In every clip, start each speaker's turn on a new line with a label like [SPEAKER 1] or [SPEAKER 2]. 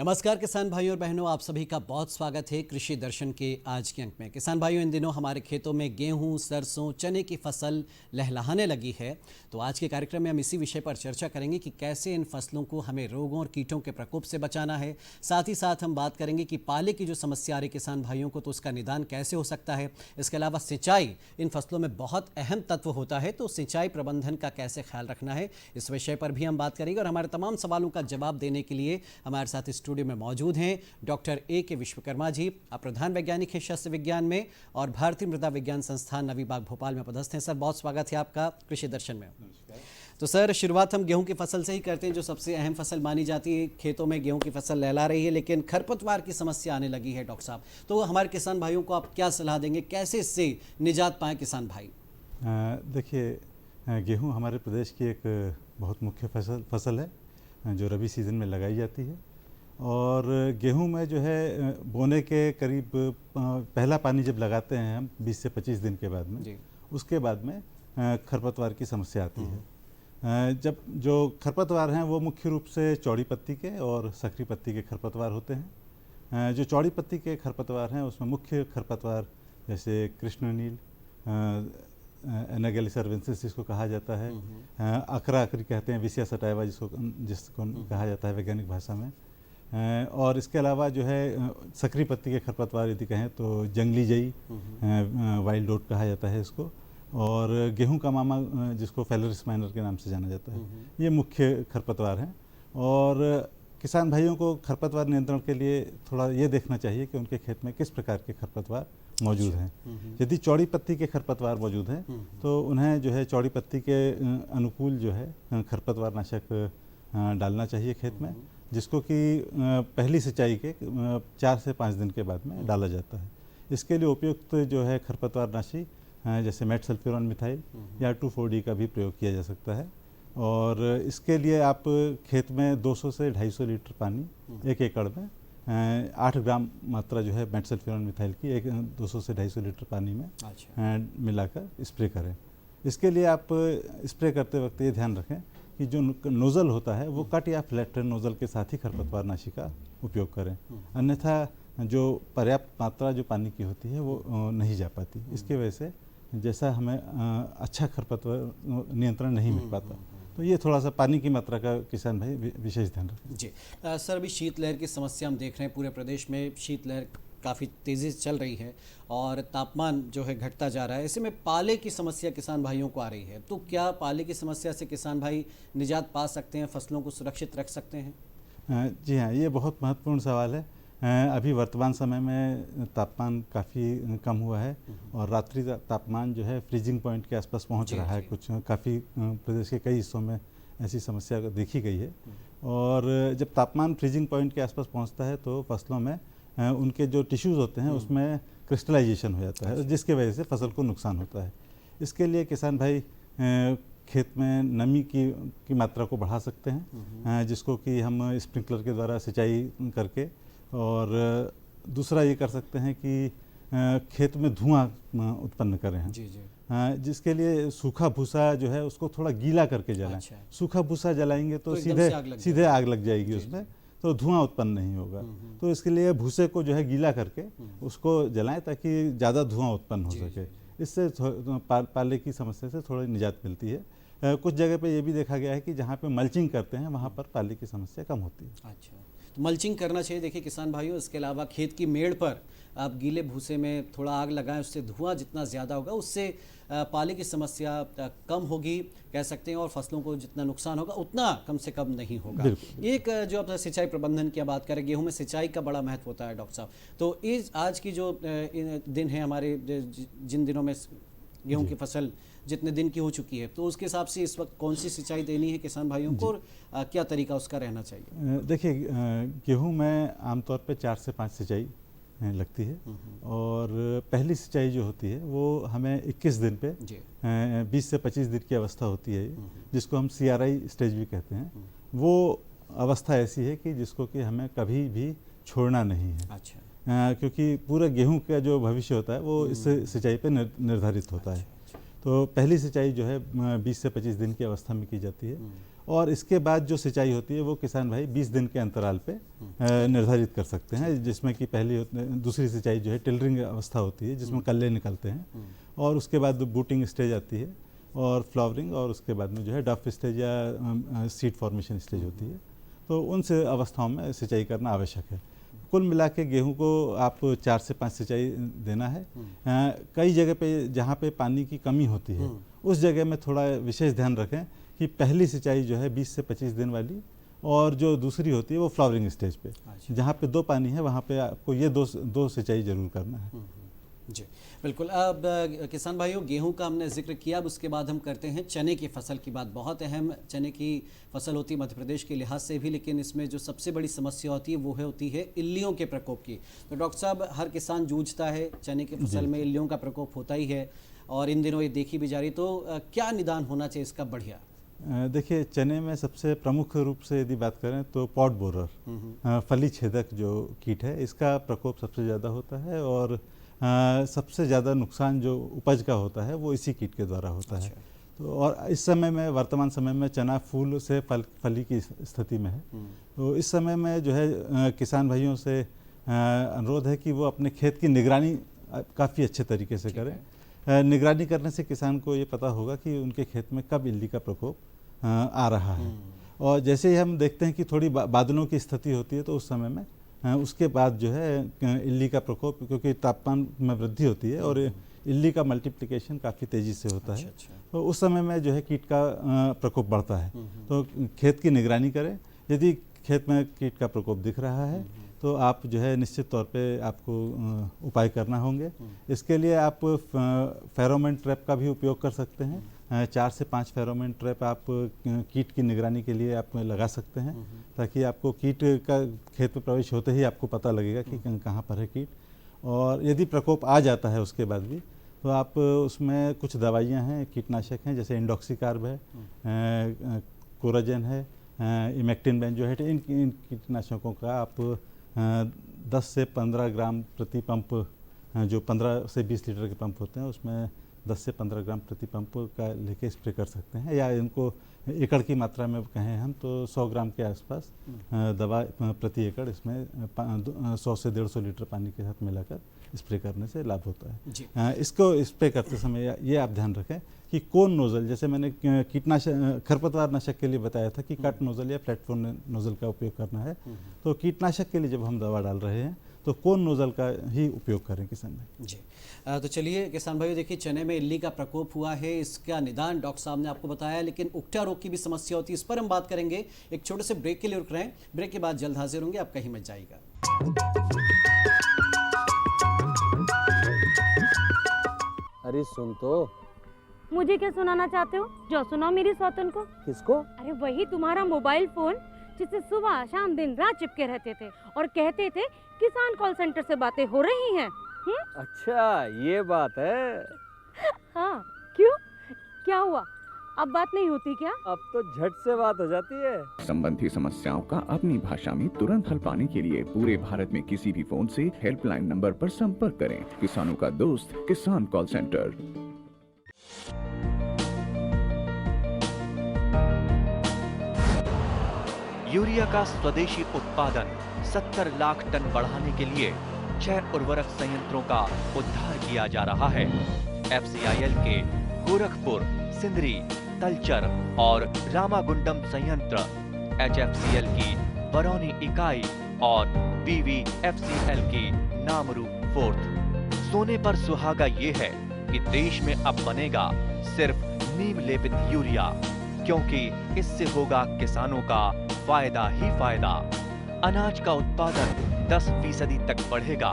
[SPEAKER 1] नमस्कार किसान भाइयों और बहनों, आप सभी का बहुत स्वागत है कृषि दर्शन के आज के अंक में। किसान भाइयों, इन दिनों हमारे खेतों में गेहूं, सरसों, चने की फसल लहलहाने लगी है। तो आज के कार्यक्रम में हम इसी विषय पर चर्चा करेंगे कि कैसे इन फसलों को हमें रोगों और कीटों के प्रकोप से बचाना है। साथ ही साथ हम बात करेंगे कि पाले की जो समस्या आ रही किसान भाइयों को, तो उसका निदान कैसे हो सकता है। इसके अलावा सिंचाई इन फसलों में बहुत अहम तत्व होता है, तो सिंचाई प्रबंधन का कैसे ख्याल रखना है, इस विषय पर भी हम बात करेंगे। और हमारे तमाम सवालों का जवाब देने के लिए हमारे साथ स्टूडियो में मौजूद हैं डॉक्टर ए.के. विश्वकर्मा जी। आप प्रधान वैज्ञानिक हैं शस्य विज्ञान में और भारतीय मृदा विज्ञान संस्थान नवी बाग भोपाल में पदस्थ हैं। सर, बहुत स्वागत है आपका कृषि दर्शन में। तो सर, शुरुआत हम गेहूं की फसल से ही करते हैं, जो सबसे अहम फसल मानी जाती है। खेतों में गेहूं की फसल लहला रही है, लेकिन खरपतवार की समस्या आने लगी है। डॉक्टर साहब, तो हमारे किसान भाइयों को आप क्या सलाह देंगे, कैसे इससे निजात पाएं किसान भाई?
[SPEAKER 2] देखिए, गेहूं हमारे प्रदेश की एक बहुत मुख्य फसल है जो रबी सीज़न में लगाई जाती है। और गेहूं में जो है बोने के करीब पहला पानी जब लगाते हैं हम 20 से 25 दिन के बाद में, उसके बाद में खरपतवार की समस्या आती है। जब जो खरपतवार हैं वो मुख्य रूप से चौड़ी पत्ती के और सकरी पत्ती के खरपतवार होते हैं। जो चौड़ी पत्ती के खरपतवार हैं उसमें मुख्य खरपतवार जैसे कृष्णनील, एनागेलिस अर्वेंसिस जिसको कहा जाता है, अकरा अकरी कहते हैं, विसिया सटाइवा जिसको कहा जाता है वैज्ञानिक भाषा में। और इसके अलावा जो है सकरी पत्ती के खरपतवार यदि कहें तो जंगली जई, वाइल्ड डॉट कहा जाता है इसको, और गेहूं का मामा जिसको फेलरिस माइनर के नाम से जाना जाता है, ये मुख्य खरपतवार हैं। और किसान भाइयों को खरपतवार नियंत्रण के लिए थोड़ा ये देखना चाहिए कि उनके खेत में किस प्रकार के खरपतवार मौजूद हैं। यदि चौड़ी पत्ती के खरपतवार मौजूद हैं तो उन्हें जो है चौड़ी पत्ती के अनुकूल जो है खरपतवार नाशक डालना चाहिए खेत में, जिसको कि पहली सिंचाई के 4 से 5 दिन के बाद में डाला जाता है। इसके लिए उपयुक्त जो है खरपतवार नाशी जैसे मेट सल्फ्यूरॉन मिथाइल या 2,4-D का भी प्रयोग किया जा सकता है। और इसके लिए आप खेत में 200 से 250 लीटर पानी 1 एकड़ में 8 ग्राम मात्रा जो है मेट सल्फ्यूरॉन मिथाइल की 200 से 250 लीटर पानी में मिलाकर स्प्रे करें। इसके लिए आप स्प्रे करते वक्त ये ध्यान रखें कि जो नोज़ल होता है वो कट या फ्लैट नोज़ल के साथ ही खरपतवार नाशी का उपयोग करें, अन्यथा जो पर्याप्त मात्रा जो पानी की होती है वो नहीं जा पाती। इसकी वजह से जैसा हमें अच्छा खरपतवार नियंत्रण नहीं मिल पाता। तो ये थोड़ा सा पानी की मात्रा का किसान भाई विशेष ध्यान रखें।
[SPEAKER 1] जी सर, अभी शीतलहर की समस्या हम देख रहे हैं, पूरे प्रदेश में शीतलहर काफ़ी तेज़ी से चल रही है और तापमान जो है घटता जा रहा है। ऐसे में पाले की समस्या किसान भाइयों को आ रही है, तो क्या पाले की समस्या से किसान भाई निजात पा सकते हैं, फसलों को सुरक्षित रख सकते हैं?
[SPEAKER 2] जी हाँ, ये बहुत महत्वपूर्ण सवाल है। अभी वर्तमान समय में तापमान काफ़ी कम हुआ है और रात्रि तापमान जो है फ्रीजिंग पॉइंट के आसपास पहुंच रहा है। कुछ काफ़ी प्रदेश के कई हिस्सों में ऐसी समस्या देखी गई है। और जब तापमान फ्रीजिंग पॉइंट के आसपास पहुंचता है तो फसलों में उनके जो टिश्यूज़ होते हैं उसमें क्रिस्टलाइजेशन हो जाता है, जिसके वजह से फसल को नुकसान होता है। इसके लिए किसान भाई खेत में नमी की मात्रा को बढ़ा सकते हैं, जिसको कि हम स्प्रिंकलर के द्वारा सिंचाई करके, और दूसरा ये कर सकते हैं कि खेत में धुआं उत्पन्न करें हम। जिसके लिए सूखा भूसा जो है उसको थोड़ा गीला करके जलाएं। सूखा भूसा जलाएंगे तो सीधे आग लग जाएगी उसमें, तो धुआं उत्पन्न नहीं होगा। तो इसके लिए भूसे को जो है गीला करके उसको जलाएं ताकि ज़्यादा धुआं उत्पन्न हो सके। इससे पाले की समस्या से थोड़ी निजात मिलती है। कुछ जगह पे ये भी देखा गया है कि जहाँ पे मल्चिंग करते हैं वहाँ पर पाले की समस्या कम होती है।
[SPEAKER 1] अच्छा, तो मल्चिंग करना चाहिए। देखिए किसान भाइयों, इसके अलावा खेत की मेड़ पर आप गीले भूसे में थोड़ा आग लगाएं, उससे धुआं जितना ज़्यादा होगा उससे पाले की समस्या कम होगी कह सकते हैं, और फसलों को जितना नुकसान होगा उतना कम से कम नहीं होगा। एक जो आप सिंचाई प्रबंधन की बात करें, गेहूं में सिंचाई का बड़ा महत्व होता है डॉक्टर साहब। तो इस आज की जो दिन है हमारे, जिन दिनों में गेहूं की फसल जितने दिन की हो चुकी है, तो उसके हिसाब से इस वक्त कौन सी सिंचाई देनी है किसान भाइयों को, और क्या तरीका उसका रहना चाहिए?
[SPEAKER 2] देखिए, गेहूं में आमतौर पे 4 से 5 सिंचाई लगती है। और पहली सिंचाई जो होती है वो हमें 21 दिन पे 20 से 25 दिन की अवस्था होती है, जिसको हम CRI स्टेज भी कहते हैं। वो अवस्था ऐसी है कि जिसको कि हमें कभी भी छोड़ना नहीं है।
[SPEAKER 1] अच्छा।
[SPEAKER 2] क्योंकि पूरा गेहूं का जो भविष्य होता है वो इस सिंचाई पे निर्धारित होता है। तो पहली सिंचाई जो है 20 से 25 दिन की अवस्था में की जाती है। और इसके बाद जो सिंचाई होती है वो किसान भाई 20 दिन के अंतराल पे निर्धारित कर सकते हैं, जिसमें कि दूसरी सिंचाई जो है टिलरिंग अवस्था होती है, जिसमें कल्ले निकलते हैं, और उसके बाद बूटिंग स्टेज आती है और फ्लावरिंग, और उसके बाद में जो है डफ स्टेज या सीड फॉर्मेशन स्टेज होती है। तो उन से अवस्थाओं में सिंचाई करना आवश्यक है। कुल मिला के गेहूँ को आप 4 से 5 सिंचाई देना है। कई जगह पे जहाँ पे पानी की कमी होती है उस जगह में थोड़ा विशेष ध्यान रखें कि पहली सिंचाई जो है 20 से 25 दिन वाली, और जो दूसरी होती है वो फ्लावरिंग स्टेज पे, जहाँ पे 2 पानी है वहाँ पे आपको ये दो सिंचाई जरूर करना है।
[SPEAKER 1] जी बिल्कुल। अब किसान भाइयों, गेहूं का हमने जिक्र किया, अब उसके बाद हम करते हैं चने की फसल की बात। बहुत अहम चने की फसल होती है मध्य प्रदेश के लिहाज से भी, लेकिन इसमें जो सबसे बड़ी समस्या होती है वो होती है इल्लियों के प्रकोप की। तो डॉक्टर साहब, हर किसान जूझता है, चने की फसल में इल्लियों का प्रकोप होता ही है और इन दिनों ये देखी भी जा रही। तो क्या निदान होना चाहिए इसका बढ़िया?
[SPEAKER 2] देखिए, चने में सबसे प्रमुख रूप से यदि बात करें तो पॉड बोरर फली छेदक जो कीट है, इसका प्रकोप सबसे ज़्यादा होता है, और सबसे ज़्यादा नुकसान जो उपज का होता है वो इसी कीट के द्वारा होता है। तो और इस समय में, वर्तमान समय में चना फूल से फली की स्थिति में है। तो इस समय में जो है किसान भाइयों से अनुरोध है कि वो अपने खेत की निगरानी काफ़ी अच्छे तरीके से करें। निगरानी करने से किसान को ये पता होगा कि उनके खेत में कब इल्ली का प्रकोप आ रहा है। और जैसे ही हम देखते हैं कि थोड़ी बादलों की स्थिति होती है तो उस समय में उसके बाद जो है इल्ली का प्रकोप, क्योंकि तापमान में वृद्धि होती है और इल्ली का मल्टीप्लिकेशन काफ़ी तेज़ी से होता है, तो उस समय में जो है कीट का प्रकोप बढ़ता है। तो खेत की निगरानी करें। यदि खेत में कीट का प्रकोप दिख रहा है तो आप जो है निश्चित तौर पे आपको उपाय करना होंगे। इसके लिए आप फेरोमोन ट्रैप का भी उपयोग कर सकते हैं। 4 से 5 फेरोमोन ट्रैप आप कीट की निगरानी के लिए आप लगा सकते हैं, ताकि आपको कीट का खेत में प्रवेश होते ही आपको पता लगेगा कि कहाँ पर है कीट। और यदि प्रकोप आ जाता है उसके बाद भी, तो आप उसमें कुछ दवाइयाँ हैं, कीटनाशक हैं, जैसे इंडोक्सीकार्ब है, कोराजेन है, इमेक्टिन बेंजोएट, इन कीटनाशकों का आप 10 से 15 ग्राम प्रति पंप, जो 15 से 20 लीटर के पंप होते हैं उसमें 10 से 15 ग्राम प्रति पंप का लेके स्प्रे कर सकते हैं। या इनको एकड़ की मात्रा में कहें हम तो 100 ग्राम के आसपास दवा प्रति एकड़ इसमें 100 से 150 लीटर पानी के साथ मिलाकर स्प्रे करने से लाभ होता है। इसको स्प्रे करते समय ये आप ध्यान रखें कि कौन नोज़ल, जैसे मैंने कीटनाशक खरपतवार नाशक के लिए बताया था कि कट नोज़ल या प्लेटफॉर्म नोज़ल का उपयोग करना है, तो कीटनाशक के लिए जब हम दवा डाल रहे हैं तो कौन नोज़ल का ही उपयोग करें किसान भाई।
[SPEAKER 1] जी तो चलिए किसान भाइयों, देखिए चने में इल्ली का प्रकोप हुआ है, इसका निदान डॉक्टर साहब ने आपको बताया, लेकिन उकठा रोग की भी समस्या होती है, इस पर हम बात करेंगे। एक छोटे से ब्रेक के लिए रुक रहे हैं, ब्रेक के बाद जल्द हाजिर होंगे, आप कहीं मत जाइएगा।
[SPEAKER 3] अरे सुन तो।
[SPEAKER 4] मुझे क्या सुनाना चाहते हो? जो सुनाओ मेरी सौतन को।
[SPEAKER 3] किसको?
[SPEAKER 4] अरे वही तुम्हारा मोबाइल फोन जिससे सुबह शाम दिन रात चिपके रहते थे और कहते थे किसान कॉल सेंटर से बातें हो रही हैं।
[SPEAKER 3] अच्छा ये बात है।
[SPEAKER 4] हाँ क्यों, क्या हुआ? अब बात नहीं होती क्या?
[SPEAKER 3] अब तो झट से बात हो जाती है।
[SPEAKER 5] संबंधी समस्याओं का अपनी भाषा में तुरंत हल पाने के लिए पूरे भारत में किसी भी फोन से हेल्पलाइन नंबर पर संपर्क करें। किसानों का दोस्त किसान कॉल सेंटर।
[SPEAKER 6] यूरिया का स्वदेशी उत्पादन 70 लाख टन बढ़ाने के लिए 6 उर्वरक संयंत्रों का उद्धार किया जा रहा है। FCIL के गोरखपुर, सिंदरी, तलचर और रामागुंडम संयंत्र, HFCL की बरौनी इकाई और BVFCL की नामरू फोर्थ। सोने पर सुहागा ये है कि देश में अब बनेगा सिर्फ नीम लेपित यूरिया, क्योंकि इससे होगा किसानों का फायदा ही फायदा। अनाज का उत्पादन 10% तक बढ़ेगा,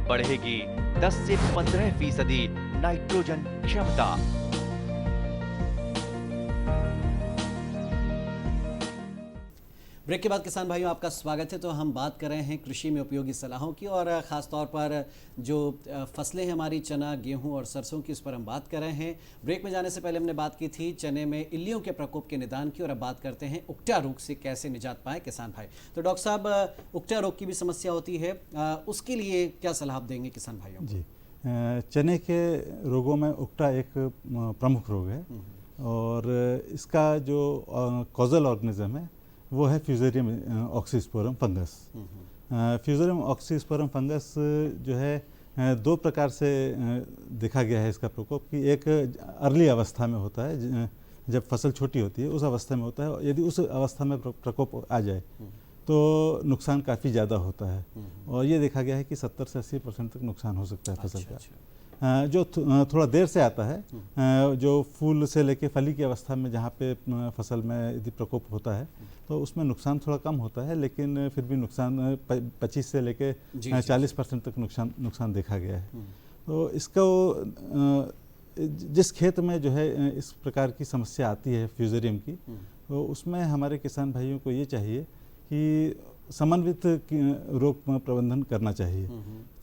[SPEAKER 6] बढ़ेगी 10 से 15% नाइट्रोजन क्षमता।
[SPEAKER 1] ब्रेक के बाद किसान भाइयों आपका स्वागत है। तो हम बात कर रहे हैं कृषि में उपयोगी सलाहों की, और ख़ास तौर पर जो फसलें हैं हमारी चना, गेहूं और सरसों की, उस पर हम बात कर रहे हैं। ब्रेक में जाने से पहले हमने बात की थी चने में इल्लियों के प्रकोप के निदान की, और अब बात करते हैं उकठा रोग से कैसे निजात पाए किसान भाई। तो डॉक्टर साहब, उकठा रोग की भी समस्या होती है, उसके लिए क्या सलाह देंगे किसान भाइयों?
[SPEAKER 2] जी, चने के रोगों में उकठा एक प्रमुख रोग है। और इसका जो कॉजल ऑर्गेनिज्म है वो है fusarium oxysporum fungus. Fusarium oxysporum fungus जो है दो प्रकार से देखा गया है इसका प्रकोप, कि एक अर्ली अवस्था में होता है, जब फसल छोटी होती है उस अवस्था में होता है, और यदि उस अवस्था में प्रकोप आ जाए तो नुकसान काफ़ी ज़्यादा होता है, और ये देखा गया है कि 70 से 80% तक नुकसान हो सकता है फसल का। जो थोड़ा देर से आता है, जो फूल से लेके फली की अवस्था में जहाँ पे फसल में यदि प्रकोप होता है तो उसमें नुकसान थोड़ा कम होता है, लेकिन फिर भी नुकसान 25 से लेके 40% तक नुकसान देखा गया है। तो इसको जिस खेत में जो है इस प्रकार की समस्या आती है फ्यूजेरियम की, तो उसमें हमारे किसान भाइयों को ये चाहिए कि समन्वित रोग प्रबंधन करना चाहिए।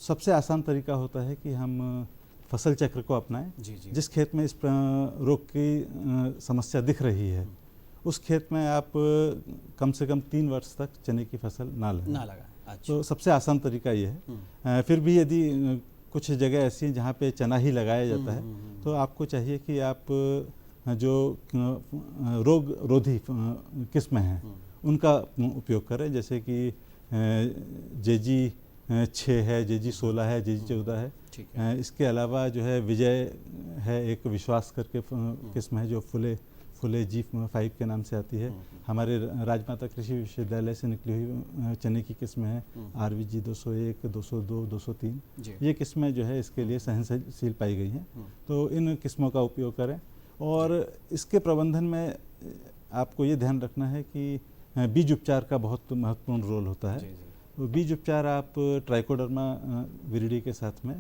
[SPEAKER 2] सबसे आसान तरीका होता है कि हम फसल चक्र को अपनाएं। जिस खेत में इस रोग की समस्या दिख रही है उस खेत में आप कम से कम 3 वर्ष तक चने की फसल ना लगाएं। अच्छा। तो सबसे आसान तरीका ये है। फिर भी यदि कुछ जगह ऐसी हैं जहाँ पे चना ही लगाया जाता है तो आपको चाहिए कि आप जो रोग रोधी किस्में हैं उनका उपयोग करें, जैसे कि JG 6 है, JG 16 है, JG 14 है। इसके अलावा जो है विजय है, एक विश्वास करके किस्म है जो फुले G5 के नाम से आती है। हमारे राजमाता कृषि विश्वविद्यालय से निकली हुई चने की किस्में हैं, RVG 201, 202, 203। ये किस्में जो है इसके लिए सहनशील पाई गई हैं, तो इन किस्मों का उपयोग करें। और इसके प्रबंधन में आपको ये ध्यान रखना है कि बीज उपचार का बहुत महत्वपूर्ण रोल होता है। तो बीज उपचार आप ट्राइकोडर्मा विरिडी के साथ में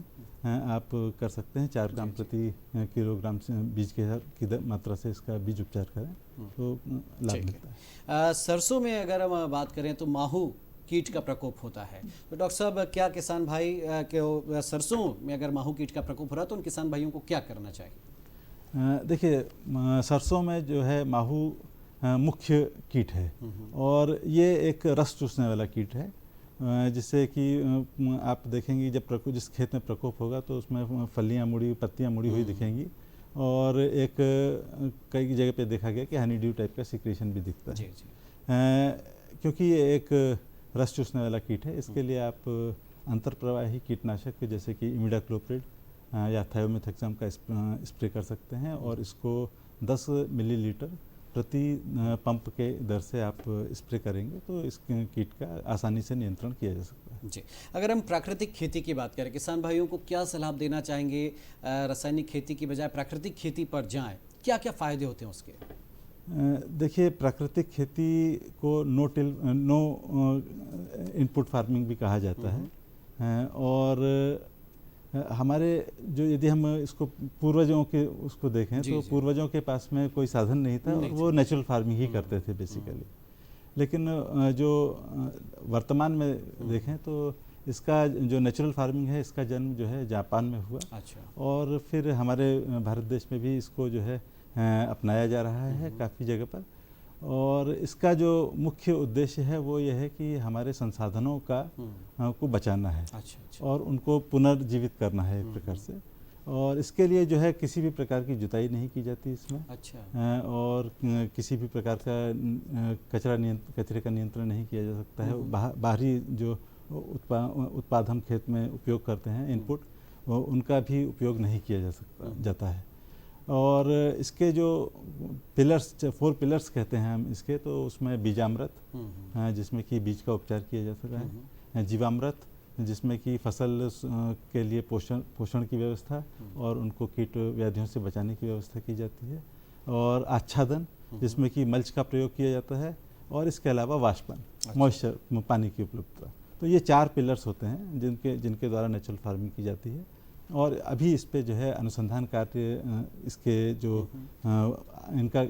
[SPEAKER 2] आप कर सकते हैं। 4 ग्राम प्रति किलोग्राम बीज की मात्रा से इसका बीज उपचार करें तो लाभ मिलता है।
[SPEAKER 1] सरसों में अगर हम बात करें तो माहू कीट का प्रकोप होता है, तो डॉक्टर साहब क्या किसान भाई के सरसों में अगर माहू कीट का प्रकोप हो रहा है तो उन किसान भाइयों को क्या करना चाहिए?
[SPEAKER 2] देखिए, सरसों में जो है माहू मुख्य कीट है, और ये एक रस चूसने वाला कीट है, जिससे कि आप देखेंगे जब जिस खेत में प्रकोप होगा तो उसमें फलियां मुड़ी, पत्तियां मुड़ी हुई दिखेंगी, और एक कई जगह पे देखा गया कि हनी ड्यू टाइप का सिक्रेशन भी दिखता है। क्योंकि ये एक रस चूसने वाला कीट है, इसके लिए आप अंतरप्रवाही कीटनाशक जैसे कि इमिडाक्लोप्रिड या थायोमेथाक्सम का स्प्रे कर सकते हैं, और इसको 10 मिलीलीटर प्रति पंप के दर से आप स्प्रे करेंगे तो इस कीट का आसानी से नियंत्रण किया जा सकता है।
[SPEAKER 1] जी, अगर हम प्राकृतिक खेती की बात करें, किसान भाइयों को क्या सलाह देना चाहेंगे? रासायनिक खेती की बजाय प्राकृतिक खेती पर जाएं, क्या क्या फ़ायदे होते हैं उसके?
[SPEAKER 2] देखिए, प्राकृतिक खेती को नो इनपुट फार्मिंग भी कहा जाता है, और हमारे जो यदि हम इसको पूर्वजों के उसको देखें तो पूर्वजों के पास में कोई साधन नहीं था, वो नेचुरल फार्मिंग ही करते थे बेसिकली। लेकिन जो वर्तमान में देखें तो इसका जो नेचुरल फार्मिंग है इसका जन्म जो है जापान में हुआ। अच्छा। और फिर हमारे भारत देश में भी इसको जो है अपनाया जा रहा है काफ़ी जगह पर, और इसका जो मुख्य उद्देश्य है वो ये है कि हमारे संसाधनों को बचाना है। अच्छा। और उनको पुनर्जीवित करना है एक प्रकार से, और इसके लिए जो है किसी भी प्रकार की जुताई नहीं की जाती इसमें। अच्छा। और किसी भी प्रकार का कचरे का नियंत्रण नहीं किया जा सकता है। बाहरी जो उत्पाद हम खेत में उपयोग करते हैं इनपुट, उनका भी उपयोग नहीं किया जाता है। और इसके जो 4 पिलर्स कहते हैं हम इसके, तो उसमें बीजामृत जिसमें कि बीज का उपचार किया जा सकता है, जीवामृत जिसमें कि फसल के लिए पोषण की व्यवस्था और उनको कीट व्याधियों से बचाने की व्यवस्था की जाती है, और आच्छादन जिसमें कि मल्च का प्रयोग किया जाता है, और इसके अलावा वाष्पन, मॉइस्चर, पानी की उपलब्धता। तो ये 4 पिलर्स होते हैं जिनके द्वारा नेचुरल फार्मिंग की जाती है। और अभी इस पे जो है अनुसंधान कार्य, इसके जो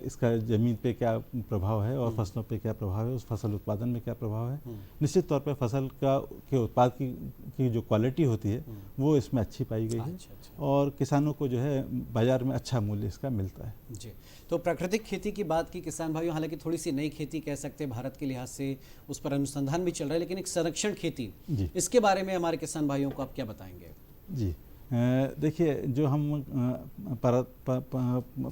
[SPEAKER 2] इसका ज़मीन पे क्या प्रभाव है और फसलों पे क्या प्रभाव है, उस फसल उत्पादन में क्या प्रभाव है, निश्चित तौर पे फसल के उत्पाद की जो क्वालिटी होती है वो इसमें अच्छी पाई गई है। और किसानों को जो है बाज़ार में अच्छा मूल्य इसका मिलता है।
[SPEAKER 1] जी, तो प्राकृतिक खेती की बात की किसान भाइयों, हालांकि थोड़ी सी नई खेती कह सकते हैं भारत के लिहाज से, उस पर अनुसंधान भी चल रहा है, लेकिन एक संरक्षण खेती, इसके बारे में हमारे किसान भाइयों को आप क्या बताएंगे?
[SPEAKER 2] जी, देखिए, जो हम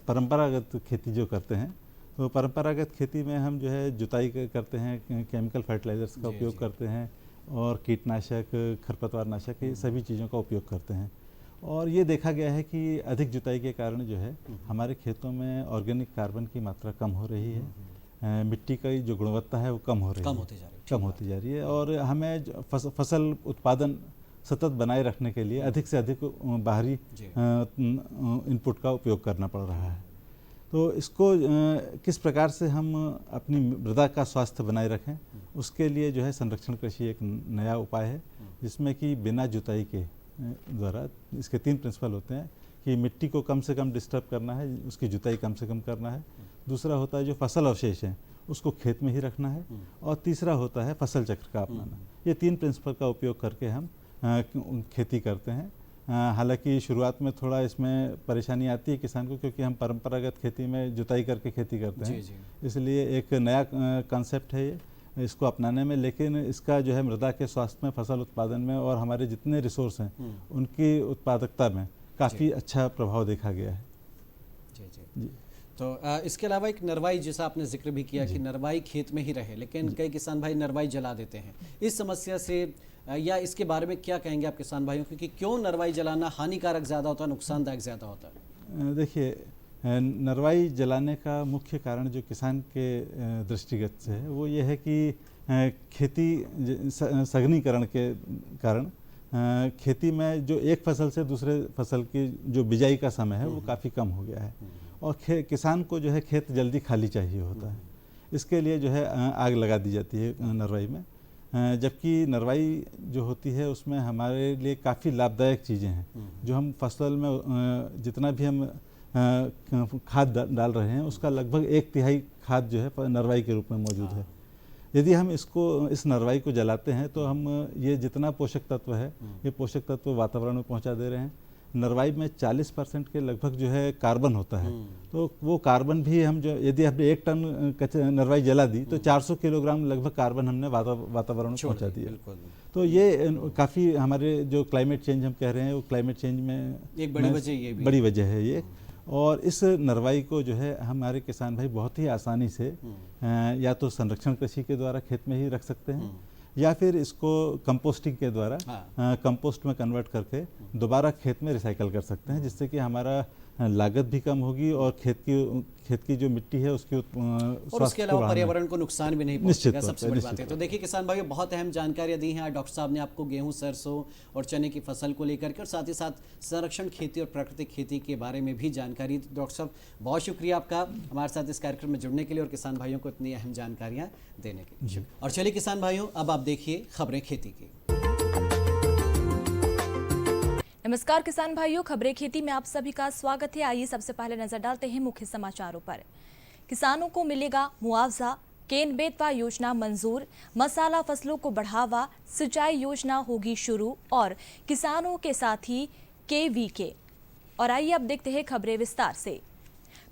[SPEAKER 2] परंपरागत खेती जो करते हैं, तो परंपरागत खेती में हम जो है जुताई करते हैं, केमिकल फर्टिलाइजर्स का उपयोग करते हैं और कीटनाशक, खरपतवारनाशक, ये सभी चीज़ों का उपयोग करते हैं। और ये देखा गया है कि अधिक जुताई के कारण जो है हमारे खेतों में ऑर्गेनिक कार्बन की मात्रा कम हो रही है, मिट्टी की जो गुणवत्ता है वो कम होती जा रही है और हमें फसल उत्पादन सतत बनाए रखने के लिए अधिक से अधिक बाहरी इनपुट का उपयोग करना पड़ रहा है। तो इसको किस प्रकार से हम अपनी मृदा का स्वास्थ्य बनाए रखें, उसके लिए जो है संरक्षण कृषि एक नया उपाय है, जिसमें कि बिना जुताई के द्वारा इसके 3 प्रिंसिपल होते हैं कि मिट्टी को कम से कम डिस्टर्ब करना है, उसकी जुताई कम से कम करना है। दूसरा होता है जो फसल अवशेष हैं उसको खेत में ही रखना है और तीसरा होता है फसल चक्र का अपनाना। ये 3 प्रिंसिपल का उपयोग करके हम खेती करते हैं। हालांकि शुरुआत में थोड़ा इसमें परेशानी आती है किसान को, क्योंकि हम परंपरागत खेती में जुताई करके खेती करते हैं, इसलिए एक नया कॉन्सेप्ट है ये इसको अपनाने में। लेकिन इसका जो है मृदा के स्वास्थ्य में, फसल उत्पादन में और हमारे जितने रिसोर्स हैं उनकी उत्पादकता में काफ़ी अच्छा प्रभाव देखा गया है।
[SPEAKER 1] जी। तो इसके अलावा एक नरवाई, जैसा आपने जिक्र भी किया कि नरवाई खेत में ही रहे, लेकिन कई किसान भाई नरवाई जला देते हैं। इस समस्या से या इसके बारे में क्या कहेंगे आप किसान भाइयों, क्योंकि क्यों नरवाई जलाना हानिकारक ज़्यादा होता है, नुकसानदायक ज़्यादा होता है?
[SPEAKER 2] देखिए, नरवाई जलाने का मुख्य कारण जो किसान के दृष्टिगत से है वो ये है कि खेती सघनीकरण के कारण खेती में जो एक फसल से दूसरे फसल की जो बिजाई का समय है वो काफ़ी कम हो गया है और किसान को जो है खेत जल्दी खाली चाहिए होता है। इसके लिए जो है आग लगा दी जाती है नरवाई में, जबकि नरवाई जो होती है उसमें हमारे लिए काफ़ी लाभदायक चीज़ें हैं। जो हम फसल में जितना भी हम खाद डाल रहे हैं उसका लगभग 1/3 खाद जो है नरवाई के रूप में मौजूद है। यदि हम इस नरवाई को जलाते हैं तो हम ये जितना पोषक तत्व है ये पोषक तत्व वातावरण में पहुंचा दे रहे हैं। नरवाई में 40% के लगभग जो है कार्बन होता है, तो वो कार्बन भी हम जो यदि हमने 1 टन नरवाई जला दी तो 400 किलोग्राम लगभग कार्बन हमने वातावरण में पहुंचा दिया। तो ये काफ़ी हमारे जो क्लाइमेट चेंज हम कह रहे हैं वो क्लाइमेट चेंज में एक बड़ी वजह है ये। और इस नरवाई को जो है हमारे किसान भाई बहुत ही आसानी से या तो संरक्षण कृषि के द्वारा खेत में ही रख सकते हैं या फिर इसको कंपोस्टिंग के द्वारा कंपोस्ट में कन्वर्ट करके दोबारा खेत में रिसाइकल कर सकते हैं, जिससे कि हमारा लागत भी कम होगी और खेत की जो मिट्टी है उसकी
[SPEAKER 1] और उसके अलावा पर्यावरण को नुकसान भी नहीं पहुंचेगा, सबसे बड़ी बात है। तो देखिए किसान भाइयों, बहुत अहम जानकारियां दी हैं डॉक्टर साहब ने आपको गेहूं, सरसों और चने की फसल को लेकर के, और साथ ही साथ संरक्षण खेती और प्राकृतिक खेती के बारे में भी जानकारी। डॉक्टर साहब बहुत शुक्रिया आपका हमारे साथ इस कार्यक्रम में जुड़ने के लिए और किसान भाइयों को इतनी अहम जानकारियाँ देने के लिए। और चलिए किसान भाइयों, अब आप देखिए खबरें खेती की।
[SPEAKER 7] नमस्कार किसान भाइयों, खबरें खेती में आप सभी का स्वागत है। आइए सबसे पहले नजर डालते हैं मुख्य समाचारों पर। किसानों को मिलेगा मुआवजा, केन बेतवा योजना मंजूर, मसाला फसलों को बढ़ावा, सिंचाई योजना होगी शुरू और किसानों के साथी KVK। और आइए अब देखते हैं खबरें विस्तार से।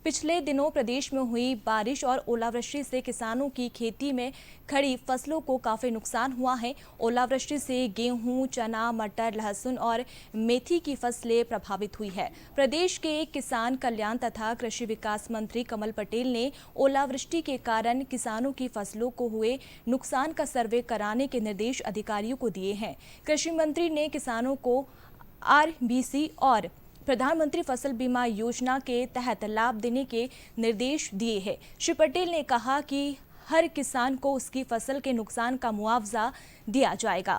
[SPEAKER 7] पिछले दिनों प्रदेश में हुई बारिश और ओलावृष्टि से किसानों की खेती में खड़ी फसलों को काफ़ी नुकसान हुआ है। ओलावृष्टि से गेहूं, चना, मटर, लहसुन और मेथी की फसलें प्रभावित हुई है। प्रदेश के किसान कल्याण तथा कृषि विकास मंत्री कमल पटेल ने ओलावृष्टि के कारण किसानों की फसलों को हुए नुकसान का सर्वे कराने के निर्देश अधिकारियों को दिए हैं। कृषि मंत्री ने किसानों को RBC और प्रधानमंत्री फसल बीमा योजना के तहत लाभ देने के निर्देश दिए हैं। श्री पटेल ने कहा कि हर किसान को उसकी फसल के नुकसान का मुआवजा दिया जाएगा।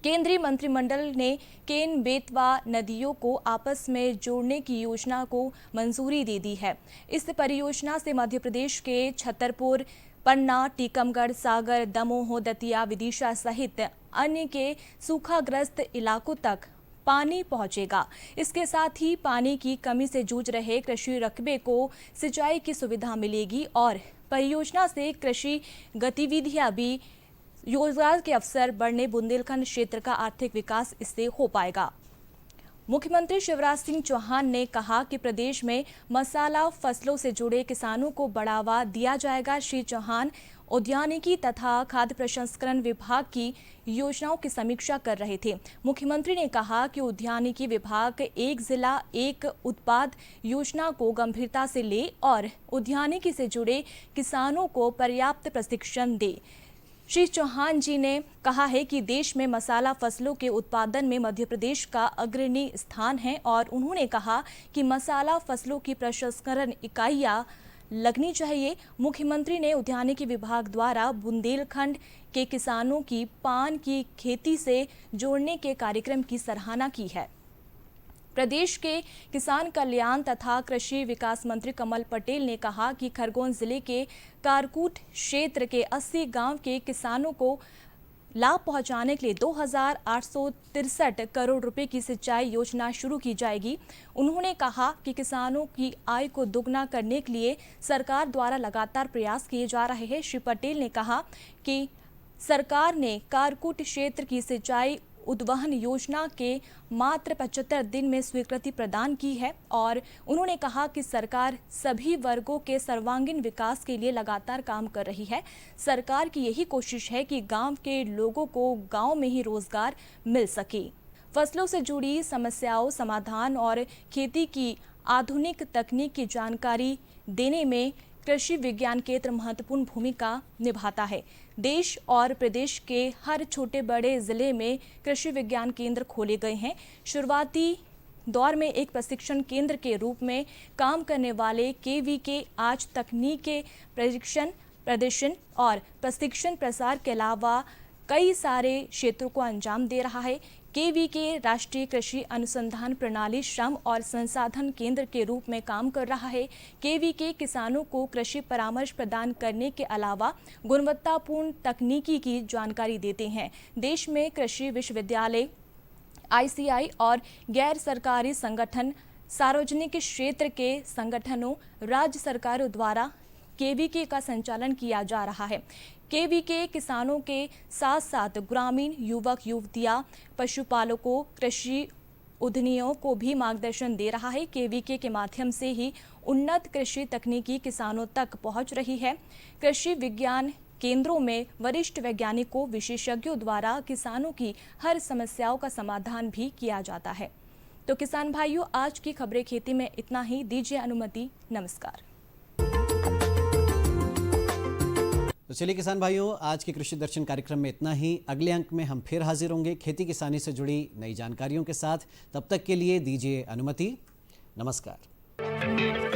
[SPEAKER 7] केंद्रीय मंत्रिमंडल ने केन बेतवा नदियों को आपस में जोड़ने की योजना को मंजूरी दे दी है। इस परियोजना से मध्य प्रदेश के छतरपुर, पन्ना, टीकमगढ़, सागर, दमोह, दतिया, विदिशा सहित अन्य के सूखाग्रस्त इलाकों तक पानी पहुंचेगा। इसके साथ ही पानी की कमी से जूझ रहे कृषि रकबे को सिंचाई की सुविधा मिलेगी और परियोजना से कृषि गतिविधियां भी रोजगार के अवसर बढ़ने, बुंदेलखंड क्षेत्र का आर्थिक विकास इससे हो पाएगा। मुख्यमंत्री शिवराज सिंह चौहान ने कहा कि प्रदेश में मसाला फसलों से जुड़े किसानों को बढ़ावा दिया जाएगा। श्री चौहान उद्यानिकी तथा खाद्य प्रसंस्करण विभाग की योजनाओं की समीक्षा कर रहे थे। मुख्यमंत्री ने कहा कि उद्यानिकी विभाग एक जिला एक उत्पाद योजना को गंभीरता से ले और उद्यानिकी से जुड़े किसानों को पर्याप्त प्रशिक्षण दे। श्री चौहान जी ने कहा है कि देश में मसाला फसलों के उत्पादन में मध्य प्रदेश का अग्रणी स्थान है और उन्होंने कहा कि मसाला फसलों की प्रसंस्करण इकाइयां लगनी चाहिए। मुख्यमंत्री ने उद्यानिकी विभाग द्वारा बुंदेलखंड के किसानों की पान की खेती से जोड़ने के कार्यक्रम की सराहना की है। प्रदेश के किसान कल्याण तथा कृषि विकास मंत्री कमल पटेल ने कहा कि खरगोन जिले के कारकूट क्षेत्र के 80 गांव के किसानों को लाभ पहुंचाने के लिए 2,863 करोड़ रुपए की सिंचाई योजना शुरू की जाएगी। उन्होंने कहा कि किसानों की आय को दुगना करने के लिए सरकार द्वारा लगातार प्रयास किए जा रहे हैं। श्री पटेल ने कहा कि सरकार ने कारकूट क्षेत्र की सिंचाई उद्वहन योजना के मात्र 75 दिन में स्वीकृति प्रदान की है और उन्होंने कहा कि सरकार सभी वर्गों के सर्वांगीण विकास के लिए लगातार काम कर रही है। सरकार की यही कोशिश है कि गांव के लोगों को गांव में ही रोजगार मिल सके। फसलों से जुड़ी समस्याओं समाधान और खेती की आधुनिक तकनीक की जानकारी देने में कृषि विज्ञान केंद्र महत्वपूर्ण भूमिका निभाता है। देश और प्रदेश के हर छोटे बड़े जिले में कृषि विज्ञान केंद्र खोले गए हैं। शुरुआती दौर में एक प्रशिक्षण केंद्र के रूप में काम करने वाले KVK आज तकनीक के प्रदर्शन और प्रशिक्षण प्रसार के अलावा कई सारे क्षेत्रों को अंजाम दे रहा है। KVK राष्ट्रीय कृषि अनुसंधान प्रणाली श्रम और संसाधन केंद्र के रूप में काम कर रहा है। KVK किसानों को कृषि परामर्श प्रदान करने के अलावा गुणवत्तापूर्ण तकनीकी की जानकारी देते हैं। देश में कृषि विश्वविद्यालय, ICI और गैर सरकारी संगठन, सार्वजनिक क्षेत्र के संगठनों, राज्य सरकारों द्वारा KVK का संचालन किया जा रहा है। KVK किसानों के साथ साथ ग्रामीण युवक युवतियां, पशुपालकों, कृषि उद्यमियों को भी मार्गदर्शन दे रहा है। KVK के माध्यम से ही उन्नत कृषि तकनीकी किसानों तक पहुंच रही है। कृषि विज्ञान केंद्रों में वरिष्ठ वैज्ञानिकों, विशेषज्ञों द्वारा किसानों की हर समस्याओं का समाधान भी किया जाता है। तो किसान भाइयों, आज की खबरें खेती में इतना ही। दीजिए अनुमति। नमस्कार।
[SPEAKER 1] तो चलिए किसान भाइयों, आज के कृषि दर्शन कार्यक्रम में इतना ही। अगले अंक में हम फिर हाजिर होंगे खेती किसानी से जुड़ी नई जानकारियों के साथ। तब तक के लिए दीजिए अनुमति। नमस्कार।